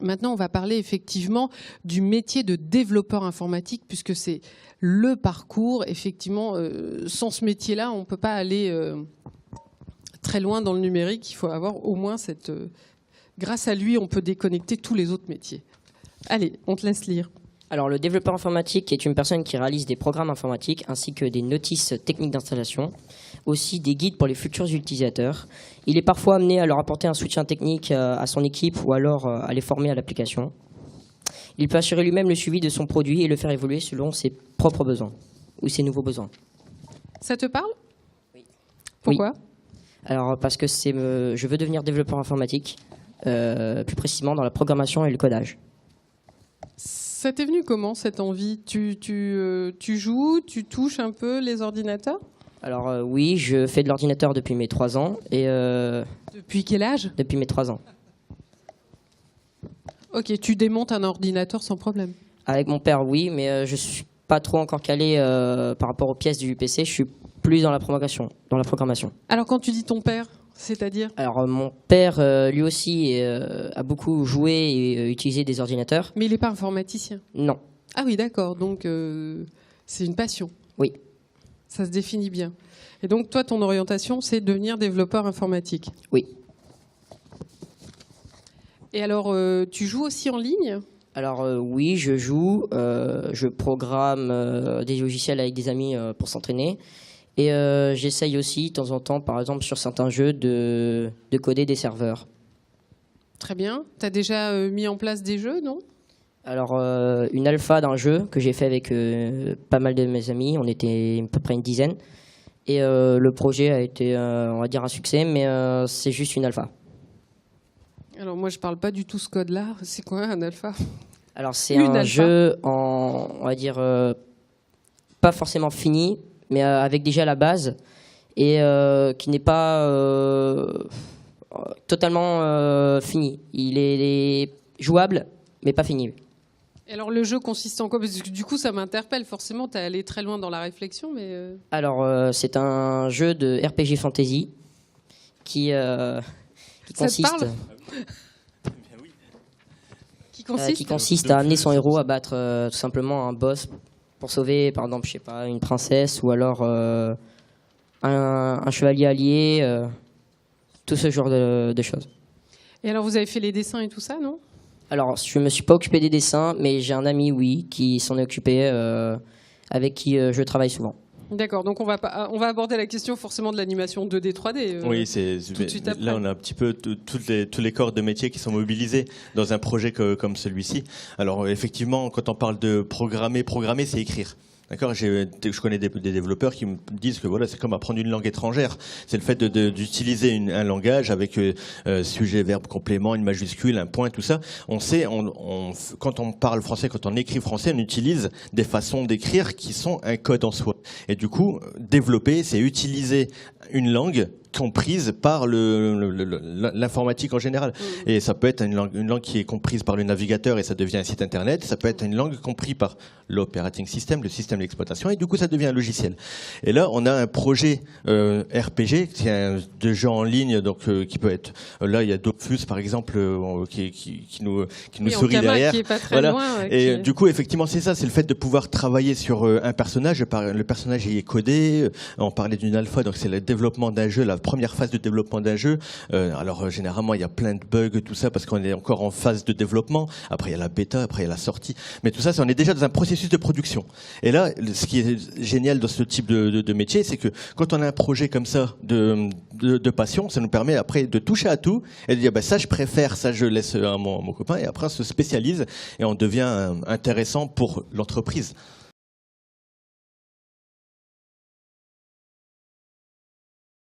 Maintenant, on va parler effectivement du métier de développeur informatique, puisque c'est le parcours. Effectivement, sans ce métier-là, on ne peut pas aller très loin dans le numérique. Il faut avoir au moins cette... grâce à lui, on peut déconnecter tous les autres métiers. Allez, on te laisse lire. Alors, le développeur informatique est une personne qui réalise des programmes informatiques ainsi que des notices techniques d'installation, aussi des guides pour les futurs utilisateurs. Il est parfois amené à leur apporter un soutien technique à son équipe ou alors à les former à l'application. Il peut assurer lui-même le suivi de son produit et le faire évoluer selon ses propres besoins ou ses nouveaux besoins. Ça te parle? Oui. Pourquoi? Oui. Alors, parce que je veux devenir développeur informatique, plus précisément dans la programmation et le codage. Ça t'est venu comment, cette envie? Tu joues, tu touches un peu les ordinateurs? Alors oui, je fais de l'ordinateur depuis mes 3 ans. Et, depuis quel âge? Depuis mes 3 ans. Ok, tu démontes un ordinateur sans problème? Avec mon père, oui, mais je suis pas trop encore calé par rapport aux pièces du PC. Je suis plus dans la programmation. Alors quand tu dis ton père, c'est-à-dire? Alors mon père, lui aussi, a beaucoup joué et utilisé des ordinateurs. Mais il n'est pas informaticien? Non. Ah oui, d'accord, donc c'est une passion? Oui. Ça se définit bien. Et donc toi, ton orientation, c'est devenir développeur informatique? Oui. Et alors, tu joues aussi en ligne? Alors oui, je joue, je programme des logiciels avec des amis pour s'entraîner. Et j'essaye aussi, de temps en temps, par exemple, sur certains jeux, de coder des serveurs. Très bien. Tu as déjà mis en place des jeux, non? Alors, une alpha d'un jeu que j'ai fait avec pas mal de mes amis. On était à peu près une dizaine. Et le projet a été, on va dire, un succès, mais c'est juste une alpha. Alors moi, je parle pas du tout ce code-là. C'est quoi un alpha? Alors, c'est un jeu, on va dire, pas forcément fini, mais avec déjà la base, et qui n'est pas totalement fini. Il est jouable, mais pas fini. Et alors le jeu consiste en quoi? Parce que du coup, ça m'interpelle, forcément, tu es allé très loin dans la réflexion. Mais Alors, c'est un jeu de RPG Fantasy qui consiste... qui consiste à amener son héros à battre tout simplement un boss pour sauver, par exemple, je sais pas, une princesse ou alors un chevalier allié, tout ce genre de choses. Et alors, vous avez fait les dessins et tout ça, non? Alors, je me suis pas occupé des dessins, mais j'ai un ami, oui, qui s'en est occupé, avec qui je travaille souvent. D'accord, donc on va aborder la question forcément de l'animation 2D, 3D. Oui, là on a un petit peu tous les corps de métier qui sont mobilisés dans un projet comme celui-ci. Alors effectivement, quand on parle de programmer, c'est écrire. D'accord, je connais des développeurs qui me disent que voilà, c'est comme apprendre une langue étrangère. C'est le fait d'utiliser un langage avec sujet, verbe, complément, une majuscule, un point, tout ça. On sait, quand on parle français, quand on écrit français, on utilise des façons d'écrire qui sont un code en soi. Et du coup, développer, c'est utiliser une langue comprise par l'informatique en général. Et ça peut être une langue qui est comprise par le navigateur et ça devient un site internet. Ça peut être une langue comprise par l'operating system, le système d'exploitation, et du coup ça devient un logiciel. Et là, on a un projet RPG, c'est de jeu en ligne, donc qui peut être... là, il y a Dofus, par exemple, qui nous sourit derrière. Qui est pas très voilà. Loin, et du coup, effectivement, c'est ça, c'est le fait de pouvoir travailler sur un personnage. Le personnage y est codé. On parlait d'une alpha, donc c'est le développement d'un jeu, la première phase de développement d'un jeu. Alors généralement il y a plein de bugs, tout ça, parce qu'on est encore en phase de développement. Après il y a la bêta, après il y a la sortie. Mais tout ça, on est déjà dans un processus de production. Et là, ce qui est génial dans ce type de métier, c'est que quand on a un projet comme ça de passion, ça nous permet après de toucher à tout et de dire bah, ça je préfère, ça je laisse à mon copain, et après on se spécialise et on devient intéressant pour l'entreprise.